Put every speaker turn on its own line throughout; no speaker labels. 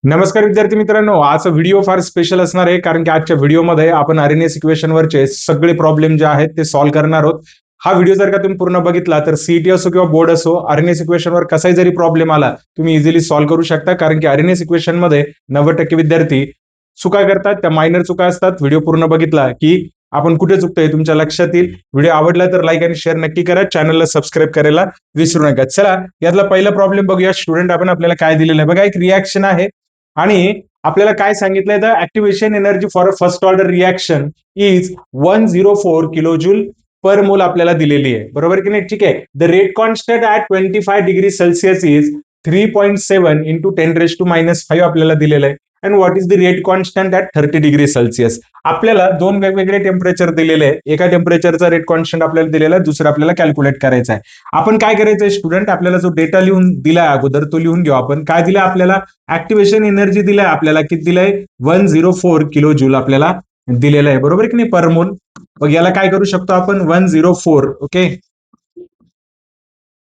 नमस्कार विद्यार्थी मित्रांनो, आजचा व्हिडिओ फार स्पेशल असणार आहे कारण की आजच्या व्हिडिओमध्ये आपण आरएनएस इक्वेशनवरचे सगळे प्रॉब्लेम जे आहेत ते सॉल्व्ह करणार आहोत. हा व्हिडिओ जर का तुम्ही पूर्ण बघितला तर सीईटी असो किंवा बोर्ड असो, आरएनएस इक्वेशनवर कसाही जरी प्रॉब्लेम आला तुम्ही इझिली सॉल्व्ह करू शकता कारण की आरएनएस इक्वेशनमध्ये 90% विद्यार्थी चुका करतात, त्या मायनर चुका असतात. व्हिडिओ पूर्ण बघितला की आपण कुठे चुकतोय तुमच्या लक्षात येईल. व्हिडिओ आवडला तर लाईक आणि शेअर नक्की करा. चॅनलला सबस्क्राईब करायला विसरू नका. चला यातला पहिला प्रॉब्लेम बघूया. स्टुडंट आपण आपल्याला काय दिलेलं आहे बघा, एक रिॲक्शन आहे आणि आपल्याला काय सांगितलंय the activation energy for a first order reaction is 104 kilo joule पर मोल आपल्याला दिलेली आहे, बरोबर की नाही? ठीक आहे. The rate constant at 25 degree Celsius is 3.7 into 10⁻⁻5 आपल्याला दिलेलं आहे. And what is the rate constant at 30 degree Celsius. आपल्याला दोन वेगवेगळे टेम्परेचर दिलेले आहे. एका टेम्परेचरचा रेट कॉन्स्टंट आपल्याला दिलेला आहे, दुसरा आपल्याला कॅल्क्युलेट करायचा आहे. आपण काय करायचंय स्टुडंट, आपल्याला जो डेटा लिहून दिलाय अगोदर तो लिहून घेऊ आपण. काय दिलाय आपल्याला? ऍक्टिव्हेशन एनर्जी दिलाय आपल्याला. किती दिलंय? 104 किलो जूल आपल्याला दिलेलं आहे, बरोबर की नाही, पर मोल. मग याला काय करू शकतो आपण? 104 ओके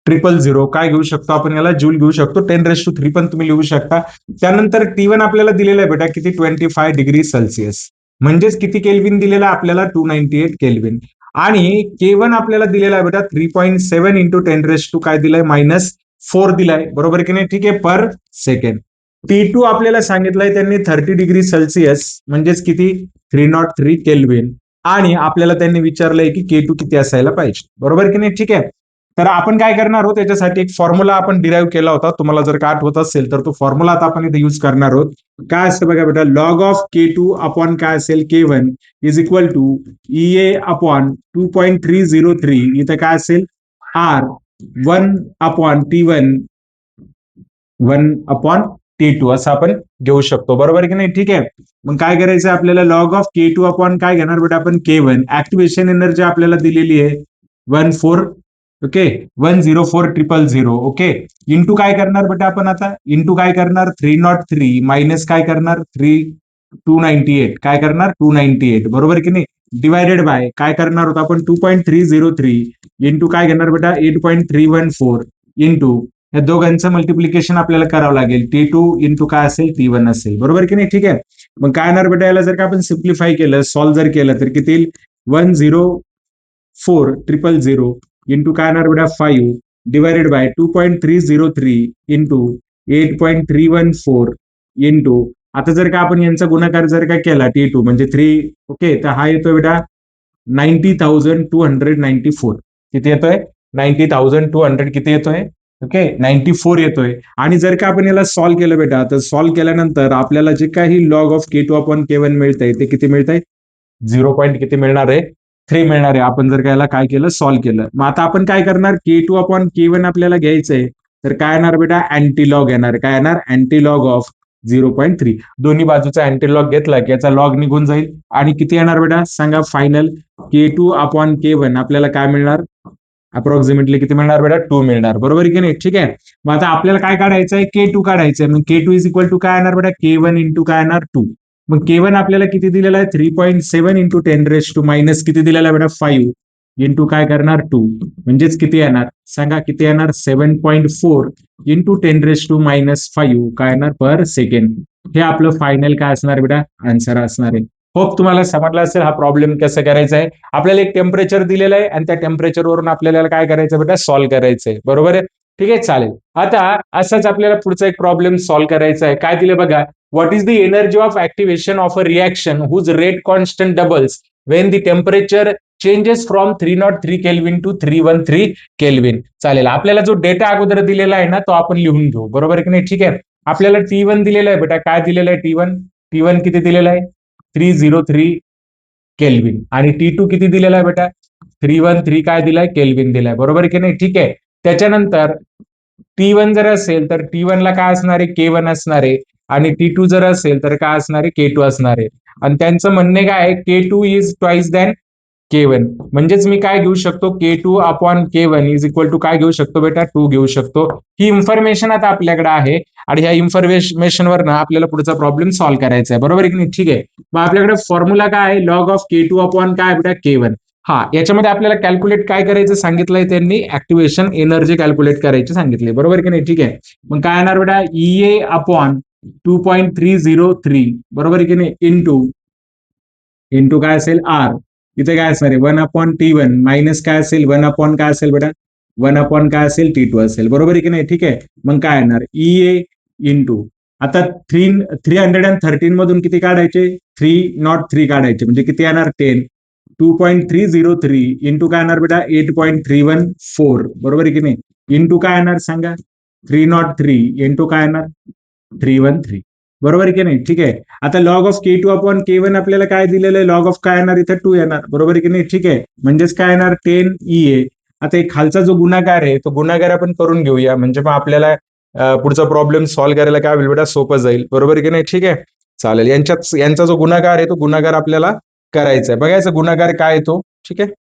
000 काय घेऊ शकतो आपण? याला जूल घेऊ शकतो. 10⁻³ पण तुम्ही लिहू शकता. त्यानंतर T1 आपल्याला दिलेलं आहे बेटा किती? 25 डिग्री सेल्सिअस. म्हणजेच किती केल्विन दिलेला आपल्याला? 298 केल्विन. आणि K1 आपल्याला दिलेला आहे बेटा 3.7 इंटू 10⁻² काय दिलाय? -4 दिलाय, बरोबर की नाही? ठीक आहे, पर सेकंड. T2 आपल्याला सांगितलंय त्यांनी 30 डिग्री सेल्सिअस म्हणजेच किती? 303 केल्विन. आणि आपल्याला त्यांनी विचारलंय की K2 किती असायला पाहिजे, बरोबर की नाही? ठीक आहे. तर आपण काय करणार आहोत, त्याच्यासाठी एक फॉर्म्युला आपण डिराईव्ह केला होता. तुम्हाला जर का आठवत असेल तर तो फॉर्म्युला आता आपण इथे युज करणार आहोत. काय असतं बघा बेटा, लॉग ऑफ K2 अपॉन काय असेल? K1 is equal to EA upon 2.303. इथं काय असेल? R 1 upon T1 1 upon T2 असं आपण घेऊ शकतो, बरोबर की नाही? ठीक आहे. मग काय करायचं आपल्याला? लॉग ऑफ K2 अपॉन काय घेणार बेटा आपण? K1. ऍक्टिव्हेशन एनर्जी आपल्याला दिलेली आहे 14 ओके 104,000 ओके. इंटू काय करणार बेटा आपण आता? इंटू काय करणार? 303 मायनस काय करणार? 298 काय करणार? 298, बरोबर की नाही? डिवायडेड बाय काय करणार होतो आपण? 2.303 इंटू काय घेणार बेटा? 8.314 इंटू या दोघांचं मल्टिप्लिकेशन आपल्याला करावं लागेल. T2 इंटू काय असेल? T1 असेल, बरोबर की नाही? ठीक आहे. मग काय येणार बेटा? याला जर का आपण सिम्प्लिफाय केलं, सॉल्व्ह जर केलं तर किती येईल? 104,000 इंटू काय येणार बेटा? 5 डिवायडेड बाय 2.303 इंटू 8.314 इंटू आता जर का आपण यांचा गुणाकार जर का केला T2 म्हणजे 3 ओके, तर हा येतोय बेटा 90,294. किती येतोय? 90,200 किती येतोय? ओके 94 येतोय. आणि जर का आपण याला सॉल्व्ह केलं बेटा, तर सॉल्व्ह केल्यानंतर आपल्याला जे काही log of K2 upon K1 मिळतंय ते किती मिळतंय? 0 पॉईंट किती मिळणार आहे? 3 मिळणार आहे. आपण जर का याला काय केलं? सॉल्व्ह केलं. मग आता आपण काय करणार? K2 अपॉन K1 आपल्याला घ्यायचंय, तर काय येणार बेटा? अँटीलॉग येणार. काय येणार? अँटीलॉग ऑफ 0.3. दोन्ही बाजूचा अँटीलॉग घेतला की याचा लॉग निघून जाईल. आणि किती येणार बेटा? सांगा फायनल. K2 अपॉन K1 आपल्याला काय मिळणार? अप्रॉक्सिमेटली किती मिळणार बेटा? 2 मिळणार, बरोबर की नाही? ठीक आहे. मग आता आपल्याला काय काढायचंय? K2 काढायचंय. मग K2 इज इक्वल टू काय येणार बेटा? K1 इंटू काय येणार? 2. मग K1 आपल्याला किती दिलेला आहे? 3.7 इंटू 10⁻² मायनस किती दिलेला आहे बेटा? 5 इंटू काय करणार? 2. म्हणजेच किती येणार? सांगा किती येणार? 7.4 इंटू 10⁻⁻5 काय येणार? पर सेकंड. हे आपलं फायनल काय असणार बेटा? आन्सर असणार आहे. होप तुम्हाला समजला असेल हा प्रॉब्लेम कसं करायचा आहे. आपल्याला एक टेम्परेचर दिलेलं आहे आणि त्या टेम्परेचरवरून आपल्याला काय करायचं बेटा? सॉल्व्ह करायचंय, बरोबर आहे? ठीक आहे, चालेल. आता असाच आपल्याला पुढचा एक प्रॉब्लेम सॉल्व्ह करायचा आहे. काय दिले बघा, what is the energy of activation of a reaction whose rate constant doubles when the temperature changes from 303 kelvin to 313 kelvin. चालेल, आपल्याला जो डेटा अगोदर दिलेला आहे ना तो आपण लिहून घेऊ, बरोबर की नाही? ठीक आहे. आपल्याला T1 दिलेला आहे बेटा. काय दिलेलं आहे? T1 किती दिलेलं आहे? 303 केल्विन. आणि T2 किती दिलेला आहे बेटा? 313 काय दिलाय? केल्विन दिलाय, बरोबर की नाही? ठीक आहे. त्याच्यानंतर T1 जर असेल तर T1 ला काय असणार आहे? K1 असणार आहे. आणि T2 जर असेल तर काय असणार आहे? K2 असणार आहे. आणि त्यांचं म्हणणे काय आहे? K2 is twice than K1. म्हणजेच मी काय घेऊ शकतो? K2 upon K1 is equal to काय घेऊ शकतो बेटा? 2 घेऊ शकतो. ही इन्फॉर्मेशन आता आपल्याकडे आहे आणि ह्या इन्फॉर्मेशनवर ना आपल्याला पुढचा प्रॉब्लेम सॉल्व्ह करायचा आहे, बरोबर की नाही? ठीक आहे. मग आपल्याकडे फॉर्म्युला काय आहे? लॉग ऑफ K2 अपॉन काय बेटा? K1. हा, याच्यामध्ये आपल्याला कॅल्क्युलेट काय करायचं सांगितलंय त्यांनी? ऍक्टिव्हेशन एनर्जी कॅल्क्युलेट करायची सांगितली, बरोबर की नाही? ठीक आहे. मग काय येणार बेटा? EA अपॉन 2.303 बरोबर आहे की नाही, इंटू काय असेल आर. इथे काय असणार आहे 1/T1 मायनस काय असेल 1 काय असेल बेटा 1 काय असेल T2 असेल, बरोबर आहे की नाही. ठीक आहे, मग काय येणार EA इंटू आता 313 मधून किती काढायचे 303 काढायचे म्हणजे किती येणार 10. 2.303 इंटू काय येणार बेटा 8.314 बरोबर आहे की नाही, इंटू काय येणार सांगा 303 इंटू काय येणार 313 बरोबर आहे की नाही. ठीक आहे, आता लॉग ऑफ K2/K1 आपल्याला काय दिलेलं आहे, लॉग ऑफ काय येणार इथे 2 येणार बरोबर आहे की नाही. ठीक आहे, म्हणजेच काय येणार 10 EA. आता एक खालचा जो गुणाकार आहे तो गुणाकार आपण करून घेऊया म्हणजे मग आपल्याला पुढचा प्रॉब्लेम सॉल्व्ह करायला काय होईल बेटा सोपं जाईल बरोबर आहे की नाही. ठीक आहे, चालेल, यांचा जो गुणाकार आहे तो गुणाकार आपल्याला करायचा आहे, बघायचा गुणाकार काय येतो. ठीक आहे,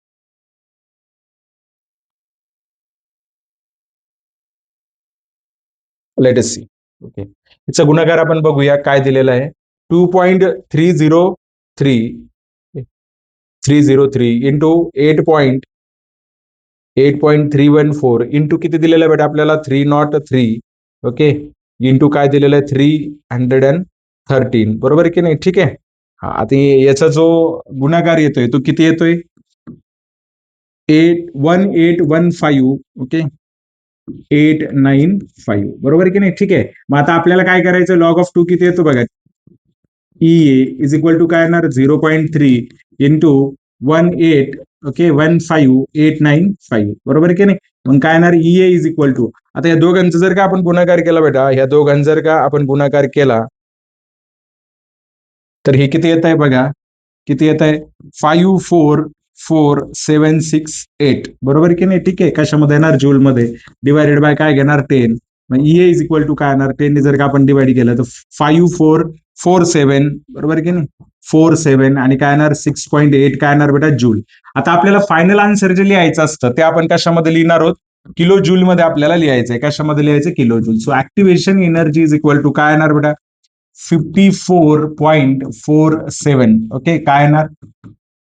लेट अस सी. ओके, याचा गुणाकार आपण बघूया काय दिलेला आहे 2.303 इंटू 8.314 इंटू किती दिलेलं आहे बेटा आपल्याला 303. ओके, इंटू काय दिलेलं आहे 313 बरोबर आहे की नाही. ठीक आहे, हा आता याचा जो गुणाकार येतोय तो किती येतोय 1815. ओके, 895 बरोबर आहे की नाही. ठीक आहे, मग आता आपल्याला काय करायचं लॉग ऑफ 2 किती येतो बघा EA इज इक्वल टू काय येणार 0.3 इंटू 18. ओके 15895 बरोबर आहे की नाही, मग काय येणार EA इज इक्वल टू आता या दोघांचा जर का आपण गुणाकार केला बेटा या दोघांचा जर का आपण गुणाकार केला तर हे किती येत आहे बघा किती येत आहे 544768 बरोबर की नाही. ठीक आहे, कशामध्ये येणार जूल मध्ये डिवायडेड बाय काय घेणार 10. मग EA इज इक्वल टू काय येणार 10 जर का आपण डिवाइड केलं तर 5447 बरोबर की नाही 47 आणि काय येणार 6.8 काय येणार बेटा जूल. आता आपल्याला फायनल आन्सर जे लिहायचं असतं ते आपण कशामध्ये लिहिणार आहोत किलो जूल मध्ये आपल्याला लिहायचंय, कशामध्ये लिहायचं kilo joule. So activation energy is equal to काय येणार बेटा 54.47. ओके, काय येणार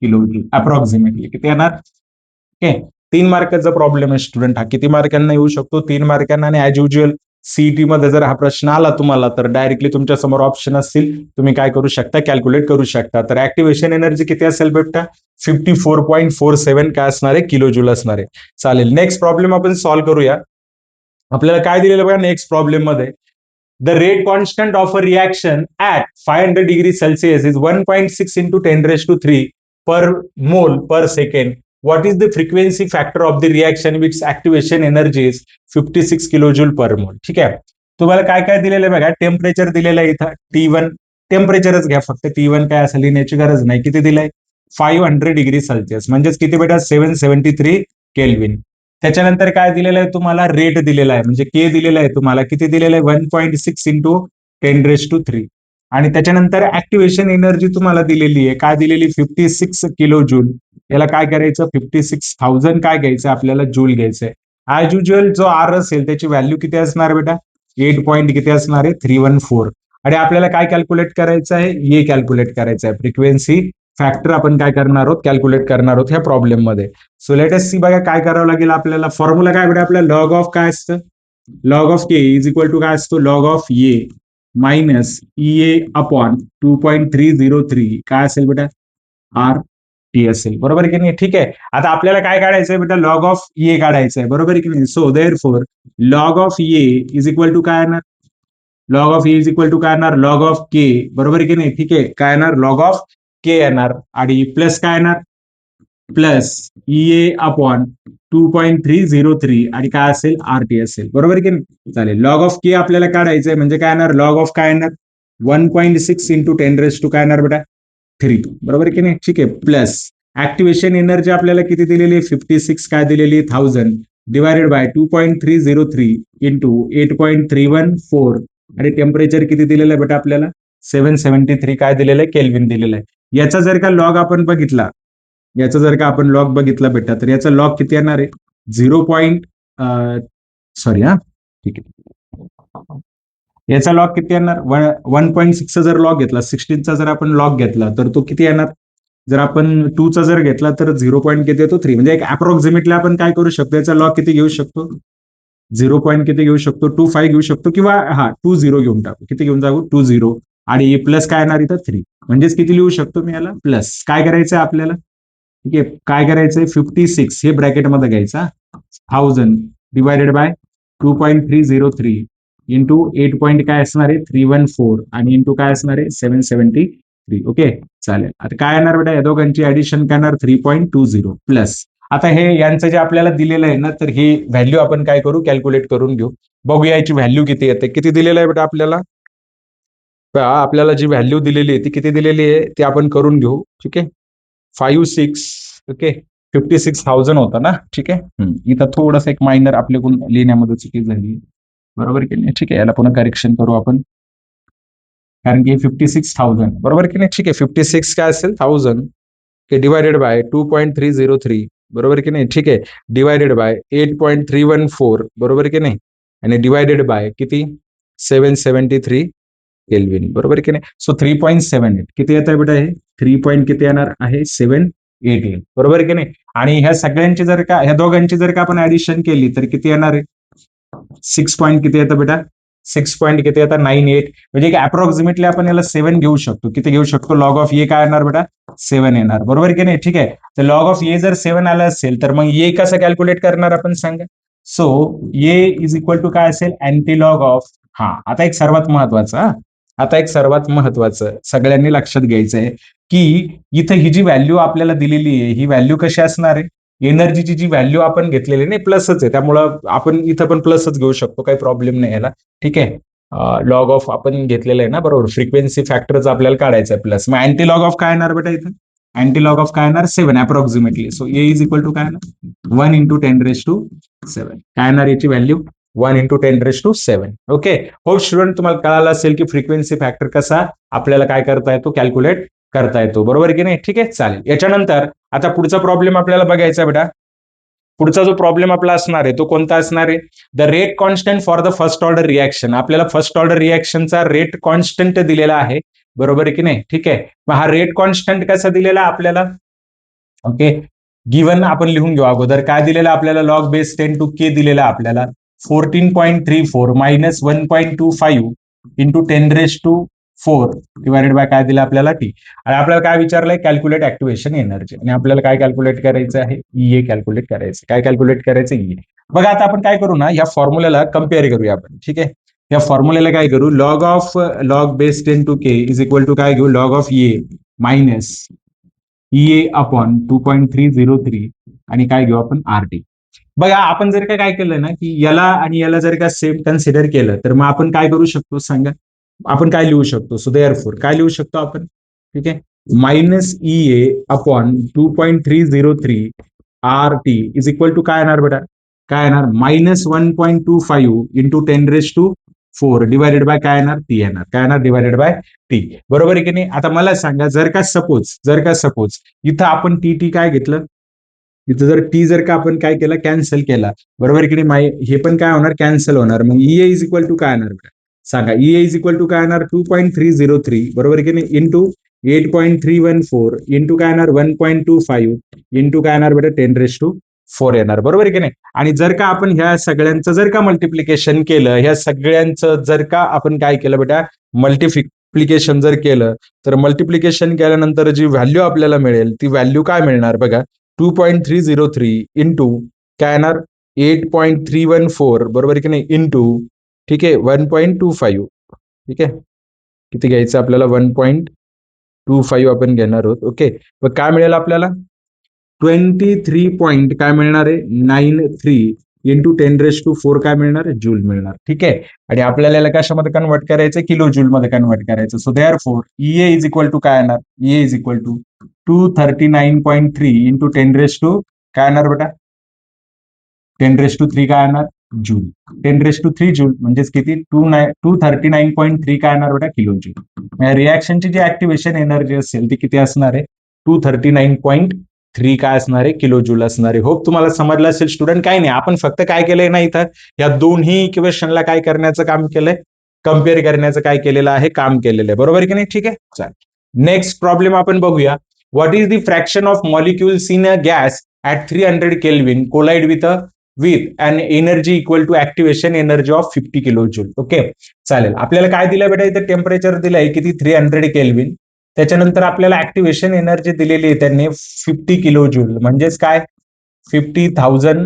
किलो जूल अप्रॉक्सिमेटली किती येणार. ओके, 3 मार्काचा प्रॉब्लेम आहे स्टुडंट हा, किती मार्कांना येऊ शकतो 3 मार्कांना. आणि ऍज युजल सीईटी मध्ये जर हा प्रश्न आला तुम्हाला तर डायरेक्टली तुमच्या समोर ऑप्शन असतील, तुम्ही काय करू शकता कॅल्क्युलेट करू शकता. तर ऍक्टिव्हेशन एनर्जी किती असेल बेटा 54.47 काय असणार आहे किलो जूल असणार आहे. चालेल, नेक्स्ट प्रॉब्लेम आपण सॉल्व्ह करूया. आपल्याला काय दिलेलं बघा नेक्स्ट प्रॉब्लेम मध्ये the rate constant of a reaction at 500 degrees Celsius is 1.6 into 10 raised to 3 per mole per second. What is the frequency factor of the reaction which activation energy is 56 kilojoule per mole. ठीक आहे, तुम्हाला काय काय दिलेलं आहे बघा temperature दिलेलं आहे इथं T1 टेम्परेचरच घ्या फक्त T1 काय असेल लिहिण्याची गरज नाही. किती दिलंय 500 डिग्री सेल्सिअस म्हणजेच किती बेटा 773 केल्विन. त्याच्यानंतर काय दिलेलं आहे तुम्हाला रेट दिलेला आहे म्हणजे के दिलेला आहे तुम्हाला किती दिलेलं आहे 1.6 इंटू 10 raised to 3. आणि त्याच्यानंतर ऍक्टिव्हेशन एनर्जी तुम्हाला दिलेली आहे काय दिलेली 56 किलो जूल. याला काय करायचं 56,000 काय घ्यायचं आपल्याला जूल घ्यायचंय. ऍज युजल जो आर असेल त्याची व्हॅल्यू किती असणार बेटा 8 पॉईंट किती असणार आहे 314. आणि आपल्याला काय कॅल्क्युलेट करायचं आहे ये कॅल्क्युलेट करायचं आहे फ्रिक्वेन्सी फॅक्टर आपण काय करणार आहोत कॅल्क्युलेट करणार आहोत ह्या प्रॉब्लेम मध्ये. सो लेट अस सी बघा काय करावं लागेल आपल्याला फॉर्म्युला काय बेटा आपल्या लॉग ऑफ काय असतं log of K is equal to काय असतो log of A minus EA upon 2.303 काय असेल बेटा RT असेल बरोबर की नाही. ठीक आहे, आता आपल्याला काय काढायचंय बेटा लॉग ऑफ ए काढायचंय बरोबर की नाही. So therefore log of A is equal to काय येणार log of A is equal to काय येणार लॉग ऑफ के बरोबर की नाही. ठीक आहे, काय येणार लॉग ऑफ के येणार आणि प्लस काय येणार प्लस EA अपॉन 2.303 आणि काय असेल RT असेल बरोबर की नाही. चालेल, लॉग ऑफ के आपल्याला काढायचंय म्हणजे काय येणार लॉग ऑफ काय येणार 1.6 इंटू 10 raised to काय येणार बेटा 3 बरोबर की नाही. ठीक आहे, प्लस ऍक्टिव्हेशन एनर्जी आपल्याला किती दिलेली 56 काय दिलेली 1000 डिवायडेड बाय 2.303 इंटू 8.314 आणि टेम्परेचर किती दिलेलं आहे बेटा आपल्याला 773 काय दिलेलं आहे केल्विन दिलेलं आहे. याचा जर का लॉग आपण बघितला याचा जर का आपण लॉग बघितला बेटा तर याचा लॉग किती येणार आहे 0. सॉरी हा ठीक आहे, याचा लॉग किती येणार 1.6 जर लॉग घेतला 16चा जर आपण लॉग घेतला तर तो किती येणार जर आपण 2चा जर घेतला तर 0. किती येतो 3 म्हणजे एक अप्रॉक्सिमेटली आपण काय करू शकतो याचा लॉग किती घेऊ शकतो 0 पॉईंट किती घेऊ शकतो 25 घेऊ शकतो किंवा 20 घेऊन टाकू किती घेऊन टाकू 20 आणि प्लस काय येणार इथं 3 म्हणजेच किती लिहू शकतो मी याला प्लस काय करायचं आपल्याला ठीक आहे काय करायचंय 56 हे ब्रॅकेटमध्ये घ्यायचा 1000 डिवायडेड बाय 2.303 इंटू 8 पॉईंट काय असणार आहे 314 आणि इंटू काय असणार आहे 773 ओके चालेल आता काय येणार बेटा या दोघांची ऍडिशन काय येणार 3.20 प्लस आता हे यांचं जे आपल्याला दिलेलं आहे ना तर ही व्हॅल्यू आपण काय करू कॅल्क्युलेट करून घेऊ बघूया याची व्हॅल्यू किती येते किती दिलेलं आहे बेटा आपल्याला जी व्हॅल्यू दिलेली आहे ती किती दिलेली आहे ती आपण करून घेऊ ठीक आहे 56 ओके 56,000 होता ना ठीक आहे इथं थोडंसं एक मायनर आपल्याकडून लिहिण्यामध्ये चुकी झाली बरोबर की नाही ठीक आहे याला पुन्हा करेक्शन करू आपण कारण की 56,000 बरोबर की नाही ठीक आहे 56 काय असेल 1000 डिवायडेड बाय 2.303 बरोबर की नाही ठीक आहे डिवायडेड बाय 8.314 बरोबर की नाही आणि डिवायडेड बाय किती 773 केल्विन बरोबर की नाही सो 3.78 किती येत आहे बेटा हे 3 पॉईंट किती येणार आहे 788 बरोबर की नाही आणि ह्या सगळ्यांची जर का ह्या दोघांची जर का आपण ऍडिशन केली तर किती येणार आहे 6 पॉईंट किती येतं बेटा 6 पॉईंट किती येतात 98 म्हणजे अप्रॉक्सिमेटली आपण याला 7 घेऊ शकतो किती घेऊ शकतो लॉग ऑफ ए काय येणार बेटा 7 येणार बरोबर की नाही ठीक आहे तर लॉग ऑफ ए जर 7 आलं असेल तर मग ए कसं कॅल्क्युलेट करणार आपण सांगा so A is equal to काय असेल अँटी लॉग ऑफ आता एक सर्वात महत्वाचं आता एक सर्वात महत्वाचं सगळ्यांनी लक्षात घ्यायचं आहे की इथं ही जी व्हॅल्यू आपल्याला दिलेली आहे ही व्हॅल्यू कशी असणार आहे एनर्जीची जी व्हॅल्यू आपण घेतलेली नाही प्लसच आहे त्यामुळं आपण इथं पण प्लसच घेऊ शकतो काही प्रॉब्लेम नाही याला ठीक आहे लॉग ऑफ आपण घेतलेलं आहे ना बरोबर फ्रिक्वेन्सी फॅक्टरच आपल्याला काढायचं आहे प्लस मग अँटी लॉग ऑफ काय येणार बेटा इथं अँटी लॉग ऑफ काय येणार 7 approximately so A is equal to काय येणार 1 इंटू 10⁻⁷ काय येणार याची व्हॅल्यू 1 इंटू 10⁻⁷ ओके हो स्टुडंट तुम्हाला कळालं असेल की फ्रिक्वेन्सी फॅक्टर कसा आपल्याला काय करता येतो कॅल्क्युलेट करता येतो बरोबर की नाही ठीक आहे चालेल याच्यानंतर आता पुढचा प्रॉब्लेम आपल्याला बघायचा बेटा पुढचा जो प्रॉब्लेम आपला असणार आहे तो कोणता असणार आहे the rate constant for the first order reaction आपल्याला फर्स्ट ऑर्डर रिॲक्शनचा रेट कॉन्स्टंट दिलेला आहे बरोबर आहे की नाही ठीक आहे मग हा रेट कॉन्स्टंट कसा दिलेला आपल्याला ओके गिवन आपण लिहून घेऊ अगोदर काय दिलेलं आपल्याला लॉग बेस 10 टू के दिलेला आपल्याला 14.34 मायनस 1.25 इंटू 10⁻⁴ डिवायडेड बाय काय दिलं आपल्याला टी आणि आपल्याला काय विचारलंय कॅल्क्युलेट ऍक्टिव्हेशन एनर्जी आणि आपल्याला काय कॅल्क्युलेट करायचं आहे ईए कॅल्क्युलेट करायचं काय कॅल्क्युलेट करायचं ईए बघा आता आपण काय करू ना या फॉर्म्युल्याला कम्पेअर करूया आपण ठीक आहे या फॉर्म्युल्याला काय करू log base 10 to K is equal to काय घेऊ log of A minus EA upon 2.303 आणि काय घेऊ आपण आरटी बघा आपण जर काय केलं ना की याला आणि याला जर का सेम कन्सिडर केलं तर मग आपण काय करू शकतो सांगा आपण काय लिहू शकतो सो देअरफॉर काय लिहू शकतो आपण ठीक आहे minus EA upon 2.303 R T is equal to काय येणार बेटा काय येणार मायनस 1.25 इंटू 10⁻⁴ डिवायडेड बाय काय येणार टी येणार काय येणार डिवायडेड बाय टी बरोबर आहे की नाही आता मला सांगा जर का सपोज इथं आपण टी टी काय घेतलं इथं जर टी जर का आपण काय केलं कॅन्सल केला बरोबर की नाही हे पण काय होणार कॅन्सल होणार मग ईए इज इक्वल टू काय येणार सांगा ईए इज इक्वल टू काय येणार 2.303 बरोबर की नाही इंटू 8.314 इंटू काय येणार 1.25 इंटू काय येणार बेटा 10⁻⁴ येणार बरोबर की नाही आणि जर का आपण ह्या सगळ्यांचं जर का मल्टिप्लिकेशन केलं ह्या सगळ्यांचं जर का आपण काय केलं बेटा मल्टिप्लिकेशन जर केलं तर मल्टिप्लिकेशन केल्यानंतर जी व्हॅल्यू आपल्याला मिळेल ती व्हॅल्यू काय मिळणार बघा 2.303 इंटू काय येणार 8.314 बरोबर की नाही इंटू ठीक आहे 1.25 ठीक आहे किती घ्यायचं आपल्याला 1.25 आपण घेणार आहोत ओके मग काय मिळेल आपल्याला 23 पॉईंट काय मिळणार आहे 93 इंटू 10⁻⁴ काय मिळणार आहे जूल मिळणार ठीक आहे आणि आपल्याला याला कशामध्ये कन्वर्ट करायचं किलो जूल मध्ये कन्वर्ट करायचं so therefore EA is equal to काय येणार EA is equal to 239.3 into 10⁻⁴ काय येणार बेटा 10⁻³ काय येणार जूल 10⁻³ जूल म्हणजेच किती 239.3 काय येणार बेटा किलो जूल रिॲक्शनची जी ऍक्टिव्हेशन एनर्जी असेल ती किती असणार आहे 239.3 काय असणार आहे किलो जूल असणार आहे होप तुम्हाला समजलं असेल स्टुडंट काय नाही आपण फक्त काय केलंय ना इथं या दोन्ही इक्वेशनला काय करण्याचं काम केलंय कम्पेअर करण्याचं काय केलेलं आहे काम केलेलं आहे बरोबर की नाही ठीक आहे चालेल नेक्स्ट प्रॉब्लेम आपण बघूया what is the fraction of molecules in a gas at 300 Kelvin collide with a with an energy equal to activation energy of 50 kilo joule. Okay, चालेल. आपल्याला काय दिलं बेटा इथे टेम्परेचर दिलंय किती 300 केल्विन. त्याच्यानंतर आपल्याला ऍक्टिव्हेशन एनर्जी दिलेली आहे त्यांनी 50 किलो जूल, म्हणजेच काय 50,000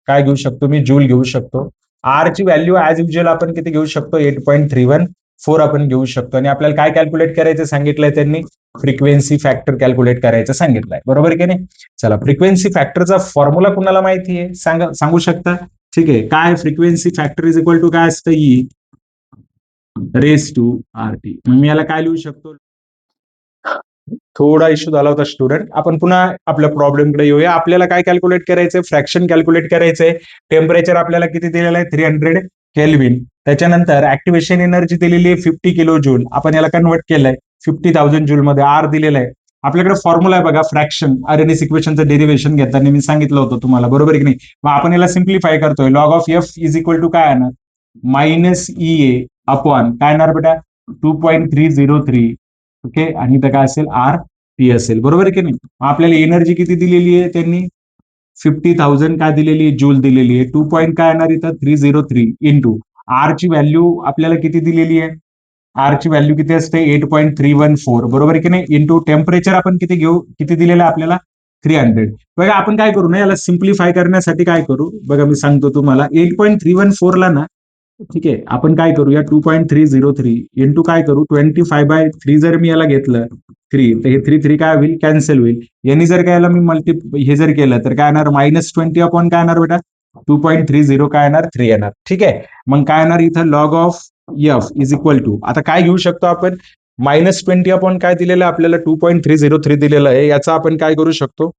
काय घेऊ शकतो मी जूल घेऊ शकतो. आर ची व्हॅल्यू ऍज युजल आपण किती घेऊ शकतो 8.314 आपण घेऊ शकतो. आणि आपल्याला काय कॅल्क्युलेट करायचं सांगितलंय त्यांनी फ्रिक्वेन्सी फॅक्टर कॅल्क्युलेट करायचं सांगितलंय, बरोबर की नाही. चला, फ्रिक्वेन्सी फॅक्टरचा फॉर्म्युला कुणाला माहिती आहे सांगू शकता. ठीक आहे, काय frequency factor is equal to काय असतं e raise to R T. मी याला काय लिहू शकतो, थोडा इश्यू झाला होता स्टुडंट. आपण पुन्हा आपल्या प्रॉब्लेमकडे येऊया. आपल्याला काय कॅल्क्युलेट करायचंय फ्रॅक्शन कॅल्क्युलेट करायचंय. टेम्परेचर आपल्याला किती दिलेलं आहे 300 केल्विन. त्याच्यानंतर ऍक्टिव्हेशन एनर्जी दिलेली आहे 50 किलो जूल. आपण याला कन्वर्ट केलंय 50,000 जूल मध्ये. आर दिलेला आहे. आपल्याकडे फॉर्म्युला आहे बघा फ्रॅक्शन आरएनएस इक्वेशनचं डेरिव्हेशन घेताना मी सांगितलं होतं तुम्हाला, बरोबर की नाही. मग आपण याला सिम्प्लिफाय करतोय. Log of F is equal to काय येणार मायनस ई ए अपॉन काय येणार बेटा 2.303. ओके, आणि इथं काय असेल आर टी असेल, बरोबर की नाही. आपल्याला एनर्जी किती दिलेली आहे त्यांनी 50,000 काय दिलेली आहे जूल दिलेली आहे. 2 पॉईंट काय येणार इथं 303 इंटू आर ची व्हॅल्यू आपल्याला किती दिलेली आहे. आर ची व्हॅल्यू किती असते 8.314, बरोबर की नाही. इंटू टेम्परेचर आपण किती घेऊ, किती दिलेलं आहे आपल्याला 300. बघा आपण काय करू ना याला सिम्प्लिफाय करण्यासाठी काय करू बघा, मी सांगतो तुम्हाला 8.314 ला ना, ठीक आहे, आपण काय करूया 2.303 इंटू काय करू 25/3 जर मी याला घेतलं 3 तर हे 3 काय होईल कॅन्सल होईल. यांनी जर काय याला मी हे जर केलं तर काय येणार -20 अपॉन काय येणार बेटा 2.30 काय येणार 3 येणार. ठीक आहे, मग काय येणार इथं log of F is equal to आता काय घेऊ शकतो आपण -20 अपॉन काय दिलेलं आहे आपल्याला 2.303 दिलेलं आहे. याचा आपण काय करू शकतो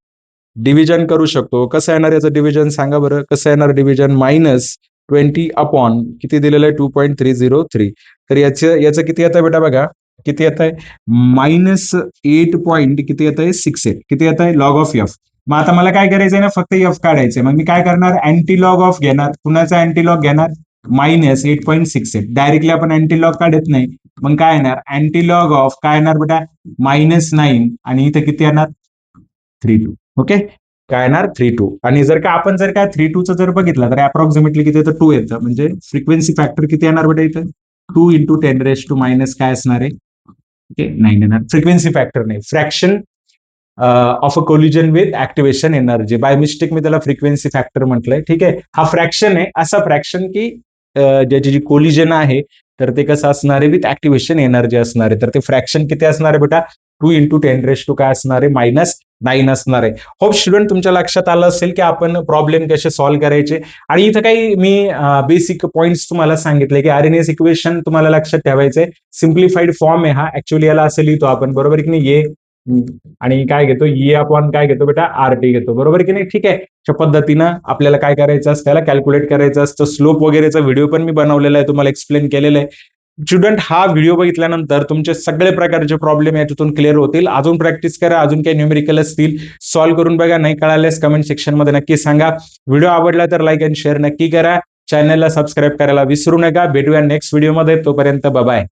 डिव्हिजन करू शकतो. कसं येणार याचं डिव्हिजन सांगा बरं, कसं येणार डिव्हिजन -20 अपॉन किती दिलेलं आहे 2.303. तर याचं किती येतं बेटा बघा किती येत आहे -8 पॉईंट किती येत आहे 68 किती येत आहे लॉग ऑफ एफ. मग आता मला काय करायचंय ना फक्त एफ काढायचंय. मग मी काय करणार अँटी लॉग ऑफ घेणार. कुणाचा अँटी लॉग घेणार -8.68. डायरेक्टली आपण अँटी लॉग काढत नाही. मग काय येणार अँटी लॉग ऑफ काय येणार बेटा -9 आणि इथं किती येणार 32. ओके, काय येणार 32. आणि जर का आपण जर काय 32चं जर बघितलं तर अप्रॉक्सिमेटली किती येतं 2 येतं. म्हणजे फ्रिक्वेन्सी फॅक्टर किती येणार बेटा इथं 2 इंटू 10⁻⁻⁻ काय असणार आहे ओके 9 येणार. फ्रिक्वेन्सी फॅक्टर नाही, fraction of a collision with activation energy. By mistake मी त्याला फ्रिक्वेन्सी फॅक्टर म्हटलंय. ठीक आहे, हा फ्रॅक्शन आहे, असा फ्रॅक्शन की ज्याची जी कोलिजन आहे तर ते कसं असणार आहे विथ ऍक्टिव्हेशन एनर्जी असणार आहे. तर ते फ्रॅक्शन किती असणार आहे बेटा 2 इंटू 10⁻⁻ काय असणार आहे -9 असणार आहे. होप स्टुडंट तुमच्या लक्षात आलं असेल की आपण प्रॉब्लेम कसे सॉल्व्ह करायचे. आणि इथं काही मी बेसिक पॉईंट्स तुम्हाला सांगितले की आरएनएस इक्वेशन तुम्हाला लक्षात ठेवायचंय. सिम्प्लिफाईड फॉर्म आहे हा, ऍक्च्युअली याला असं लिहितो आपण, बरोबर की नाही. आणि काय घेतो ई अपॉन काय घेतो बेटा आर टी घेतो, बरोबर की नाही. ठीक आहे, अशा पद्धतीनं आपल्याला काय करायचं असतं त्याला कॅल्क्युलेट करायचं असतं. स्लोप वगैरेचा व्हिडिओ पण मी बनवलेला आहे, तुम्हाला एक्सप्लेन केलेलं आहे. स्टुडंट हा व्हिडिओ बघितल्यानंतर तुमचे सगळे प्रकारचे प्रॉब्लेम याच्यातून क्लिअर होतील. अजून प्रॅक्टिस करा, अजून काही न्यूमेरिकल असतील सॉल्व्ह करून बघा. नाही कळाल्यास कमेंट सेक्शन मध्ये नक्की सांगा. व्हिडिओ आवडला तर लाईक अँड शेअर नक्की करा. चॅनलला सबस्क्राईब करायला विसरू नका. भेटूया नेक्स्ट व्हिडिओमध्ये, तोपर्यंत बाय.